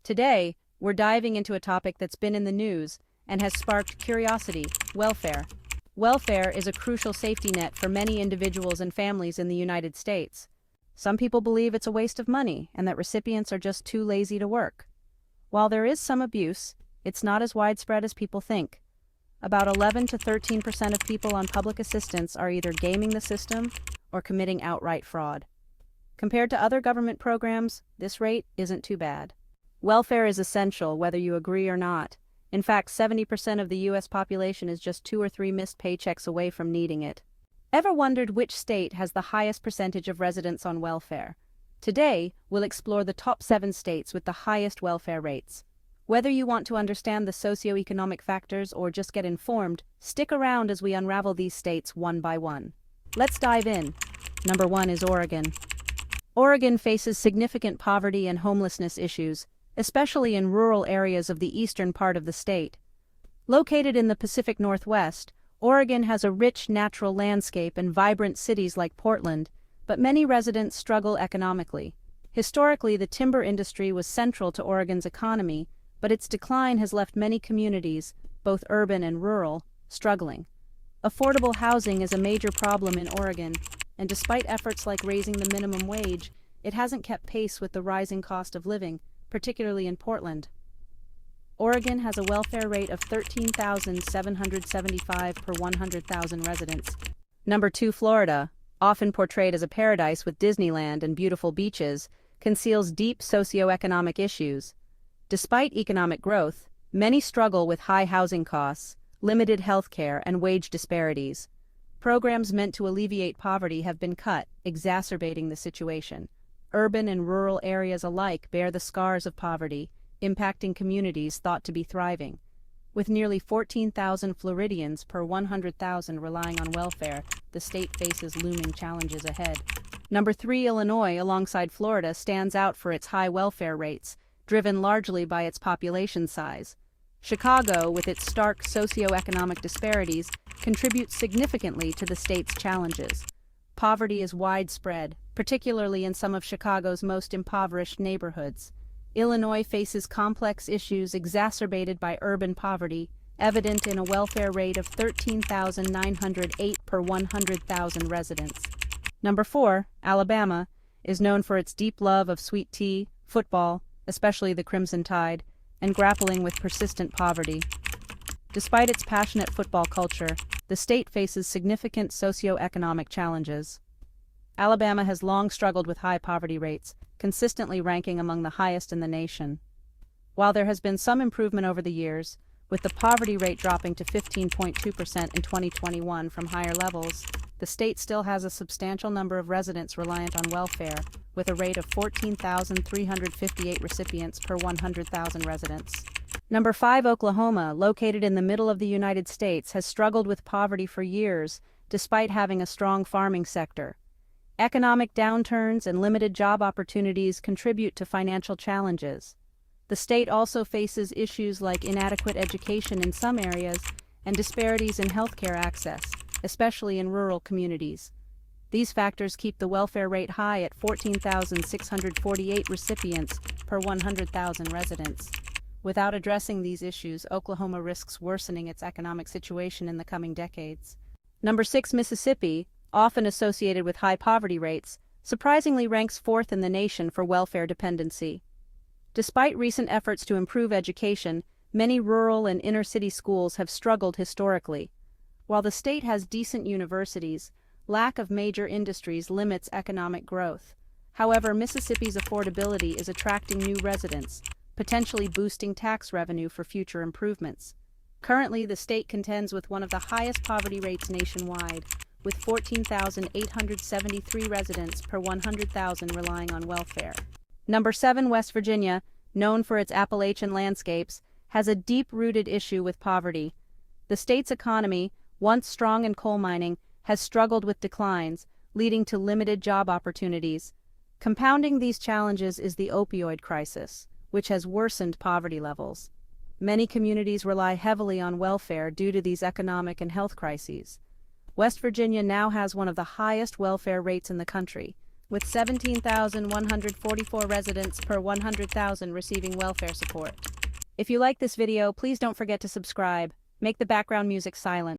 Today, we're diving into a topic that's been in the news and has sparked curiosity: welfare. Welfare is a crucial safety net for many individuals and families in the United States. Some people believe it's a waste of money and that recipients are just too lazy to work. While there is some abuse, it's not as widespread as people think. About 11 to 13% of people on public assistance are either gaming the system or committing outright fraud. Compared to other government programs, this rate isn't too bad. Welfare is essential, whether you agree or not. In fact, 70% of the U.S. population is just 2 or 3 missed paychecks away from needing it. Ever wondered which state has the highest percentage of residents on welfare? Today, we'll explore the top 7 states with the highest welfare rates. Whether you want to understand the socioeconomic factors or just get informed, stick around as we unravel these states one by one. Let's dive in. Number 1 is Oregon. Oregon faces significant poverty and homelessness issues, especially in rural areas of the eastern part of the state. Located in the Pacific Northwest, Oregon has a rich natural landscape and vibrant cities like Portland, but many residents struggle economically. Historically, the timber industry was central to Oregon's economy, but its decline has left many communities, both urban and rural, struggling. Affordable housing is a major problem in Oregon, and despite efforts like raising the minimum wage, it hasn't kept pace with the rising cost of living, particularly in Portland. Oregon has a welfare rate of 13,775 per 100,000 residents. Number 2, Florida, often portrayed as a paradise with Disneyland and beautiful beaches, conceals deep socioeconomic issues. Despite economic growth, many struggle with high housing costs, limited health care, and wage disparities. Programs meant to alleviate poverty have been cut, exacerbating the situation. Urban and rural areas alike bear the scars of poverty, impacting communities thought to be thriving. With nearly 14,000 Floridians per 100,000 relying on welfare, the state faces looming challenges ahead. Number 3, Illinois, alongside Florida, stands out for its high welfare rates, driven largely by its population size. Chicago, with its stark socioeconomic disparities, contributes significantly to the state's challenges. Poverty is widespread, particularly in some of Chicago's most impoverished neighborhoods. Illinois faces complex issues exacerbated by urban poverty, evident in a welfare rate of 13,908 per 100,000 residents. Number 4, Alabama, is known for its deep love of sweet tea, football, especially the Crimson Tide, and grappling with persistent poverty. Despite its passionate football culture, the state faces significant socioeconomic challenges. Alabama has long struggled with high poverty rates, consistently ranking among the highest in the nation. While there has been some improvement over the years, with the poverty rate dropping to 15.2% in 2021 from higher levels, the state still has a substantial number of residents reliant on welfare, with a rate of 14,358 recipients per 100,000 residents. Number 5, Oklahoma, located in the middle of the United States, has struggled with poverty for years, despite having a strong farming sector. Economic downturns and limited job opportunities contribute to financial challenges. The state also faces issues like inadequate education in some areas and disparities in healthcare access, especially in rural communities. These factors keep the welfare rate high at 14,648 recipients per 100,000 residents. Without addressing these issues, Oklahoma risks worsening its economic situation in the coming decades. Number 6, Mississippi, often associated with high poverty rates, surprisingly ranks 4th in the nation for welfare dependency. Despite recent efforts to improve education, many rural and inner-city schools have struggled historically. While the state has decent universities, lack of major industries limits economic growth. However, Mississippi's affordability is attracting new residents, potentially boosting tax revenue for future improvements. Currently, the state contends with one of the highest poverty rates nationwide, with 14,873 residents per 100,000 relying on welfare. Number 7, West Virginia, known for its Appalachian landscapes, has a deep-rooted issue with poverty. The state's economy, once strong in coal mining, has struggled with declines, leading to limited job opportunities. Compounding these challenges is the opioid crisis, which has worsened poverty levels. Many communities rely heavily on welfare due to these economic and health crises. West Virginia now has one of the highest welfare rates in the country, with 17,144 residents per 100,000 receiving welfare support. If you like this video, please don't forget to subscribe. Make the background music silent.